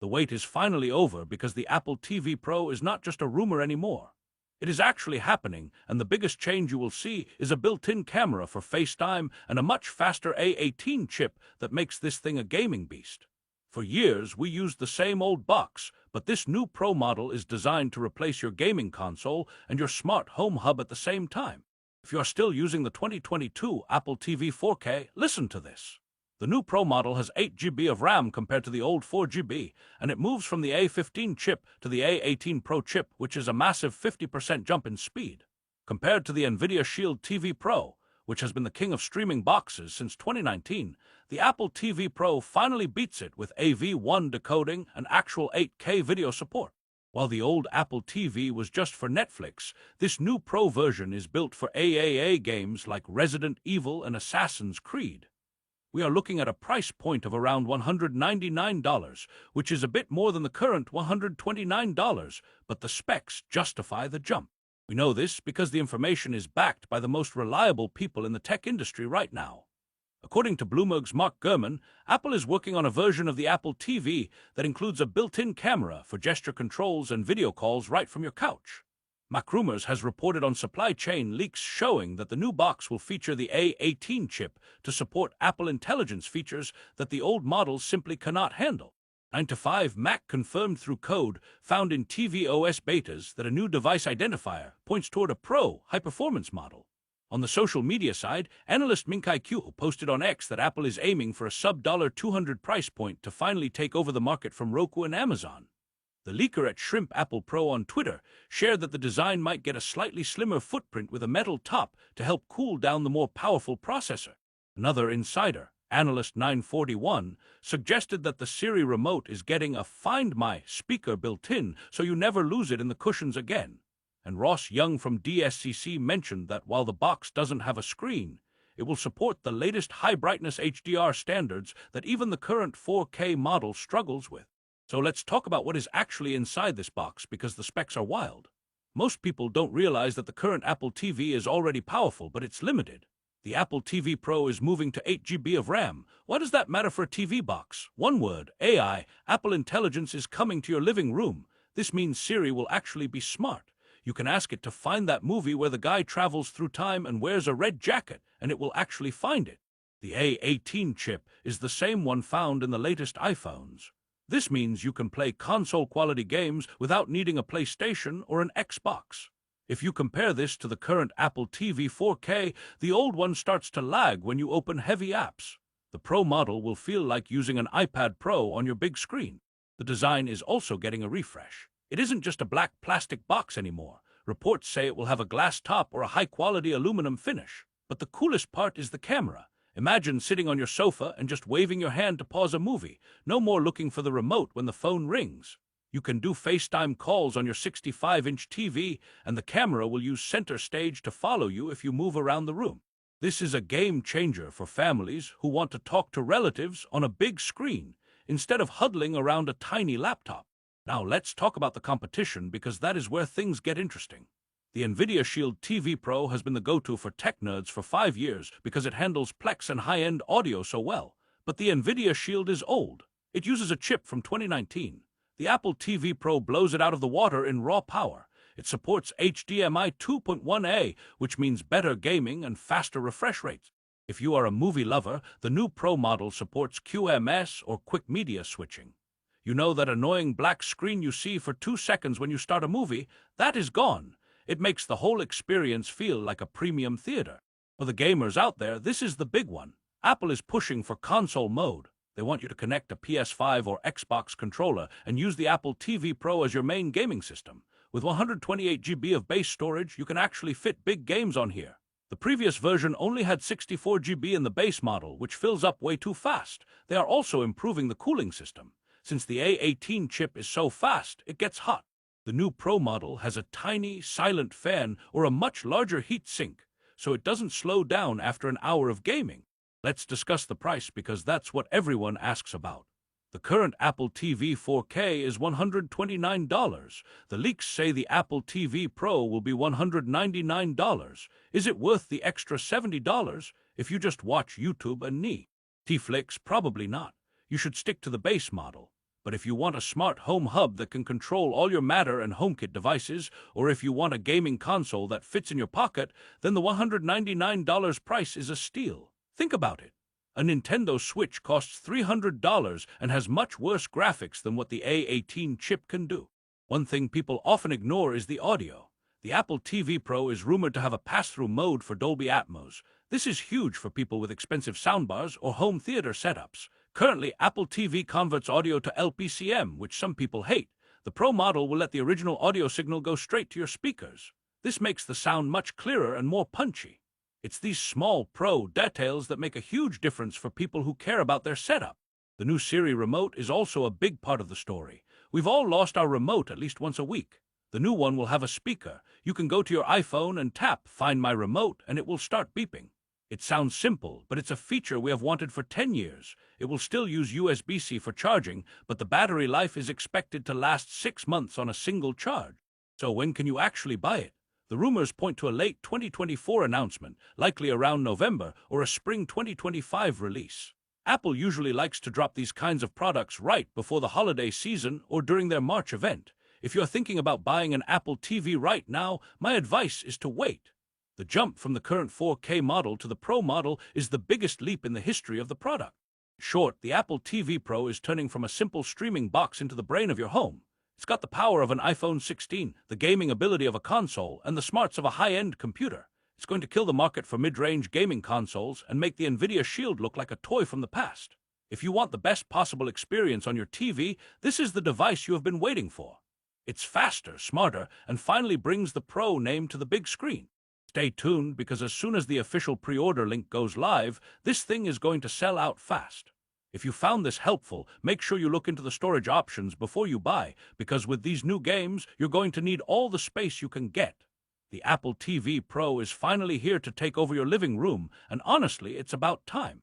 The wait is finally over because the Apple TV Pro is not just a rumor anymore. It is actually happening, and the biggest change you will see is a built-in camera for FaceTime and a much faster A18 chip that makes this thing a gaming beast. For years, we used the same old box, but this new Pro model is designed to replace your gaming console and your smart home hub at the same time. If you are still using the 2022 Apple TV 4K, listen to this. The new Pro model has 8 GB of RAM compared to the old 4 GB, and it moves from the A15 chip to the A18 Pro chip, which is a massive 50% jump in speed. Compared to the NVIDIA Shield TV Pro, which has been the king of streaming boxes since 2019, the Apple TV Pro finally beats it with AV1 decoding and actual 8K video support. While the old Apple TV was just for Netflix, this new Pro version is built for AAA games like Resident Evil and Assassin's Creed. We are looking at a price point of around $199, which is a bit more than the current $129, but the specs justify the jump. We know this because the information is backed by the most reliable people in the tech industry right now. According to Bloomberg's Mark Gurman, Apple is working on a version of the Apple TV that includes a built-in camera for gesture controls and video calls right from your couch. MacRumors has reported on supply chain leaks showing that the new box will feature the A18 chip to support Apple Intelligence features that the old models simply cannot handle. 9to5Mac confirmed through code found in tvOS betas that a new device identifier points toward a Pro high-performance model. On the social media side, analyst Minkai Q posted on X that Apple is aiming for a sub-$200 price point to finally take over the market from Roku and Amazon. The leaker at Shrimp Apple Pro on Twitter shared that the design might get a slightly slimmer footprint with a metal top to help cool down the more powerful processor. Another insider, analyst 941, suggested that the Siri remote is getting a Find My speaker built in so you never lose it in the cushions again. And Ross Young from DSCC mentioned that while the box doesn't have a screen, it will support the latest high-brightness HDR standards that even the current 4K model struggles with. So let's talk about what is actually inside this box because the specs are wild. Most people don't realize that the current Apple TV is already powerful, but it's limited. The Apple TV Pro is moving to 8 GB of RAM. Why does that matter for a TV box? One word, AI. Apple Intelligence is coming to your living room. This means Siri will actually be smart. You can ask it to find that movie where the guy travels through time and wears a red jacket, and it will actually find it. The A18 chip is the same one found in the latest iPhones. This means you can play console-quality games without needing a PlayStation or an Xbox. If you compare this to the current Apple TV 4K, the old one starts to lag when you open heavy apps. The Pro model will feel like using an iPad Pro on your big screen. The design is also getting a refresh. It isn't just a black plastic box anymore. Reports say it will have a glass top or a high-quality aluminum finish. But the coolest part is the camera. Imagine sitting on your sofa and just waving your hand to pause a movie. No more looking for the remote when the phone rings. You can do FaceTime calls on your 65-inch TV, and the camera will use center stage to follow you if you move around the room. This is a game changer for families who want to talk to relatives on a big screen instead of huddling around a tiny laptop. Now let's talk about the competition because that is where things get interesting. The NVIDIA Shield TV Pro has been the go-to for tech nerds for 5 years because it handles Plex and high-end audio so well. But the NVIDIA Shield is old. It uses a chip from 2019. The Apple TV Pro blows it out of the water in raw power. It supports HDMI 2.1a, which means better gaming and faster refresh rates. If you are a movie lover, the new Pro model supports QMS or quick media switching. You know that annoying black screen you see for 2 seconds when you start a movie? That is gone. It makes the whole experience feel like a premium theater. For the gamers out there, this is the big one. Apple is pushing for console mode. They want you to connect a PS5 or Xbox controller and use the Apple TV Pro as your main gaming system. With 128 GB of base storage, you can actually fit big games on here. The previous version only had 64 GB in the base model, which fills up way too fast. They are also improving the cooling system. Since the A18 chip is so fast, it gets hot. The new Pro model has a tiny, silent fan or a much larger heat sink, so it doesn't slow down after an hour of gaming. Let's discuss the price because that's what everyone asks about. The current Apple TV 4K is $129. The leaks say the Apple TV Pro will be $199. Is it worth the extra $70 if you just watch YouTube and Netflix? Probably not. You should stick to the base model. But if you want a smart home hub that can control all your Matter and HomeKit devices, or if you want a gaming console that fits in your pocket, then the $199 price is a steal. Think about it. A Nintendo Switch costs $300 and has much worse graphics than what the A18 chip can do. One thing people often ignore is the audio. The Apple TV Pro is rumored to have a pass-through mode for Dolby Atmos. This is huge for people with expensive soundbars or home theater setups. Currently, Apple TV converts audio to LPCM, which some people hate. The Pro model will let the original audio signal go straight to your speakers. This makes the sound much clearer and more punchy. It's these small Pro details that make a huge difference for people who care about their setup. The new Siri remote is also a big part of the story. We've all lost our remote at least once a week. The new one will have a speaker. You can go to your iPhone and tap Find My Remote and it will start beeping. It sounds simple, but it's a feature we have wanted for 10 years. It will still use USB-C for charging, but the battery life is expected to last 6 months on a single charge. So when can you actually buy it? The rumors point to a late 2024 announcement, likely around November, or a spring 2025 release. Apple usually likes to drop these kinds of products right before the holiday season or during their March event. If you're thinking about buying an Apple TV right now, my advice is to wait. The jump from the current 4K model to the Pro model is the biggest leap in the history of the product. In short, the Apple TV Pro is turning from a simple streaming box into the brain of your home. It's got the power of an iPhone 16, the gaming ability of a console, and the smarts of a high-end computer. It's going to kill the market for mid-range gaming consoles and make the NVIDIA Shield look like a toy from the past. If you want the best possible experience on your TV, this is the device you have been waiting for. It's faster, smarter, and finally brings the Pro name to the big screen. Stay tuned, because as soon as the official pre-order link goes live, this thing is going to sell out fast. If you found this helpful, make sure you look into the storage options before you buy, because with these new games, you're going to need all the space you can get. The Apple TV Pro is finally here to take over your living room, and honestly, it's about time.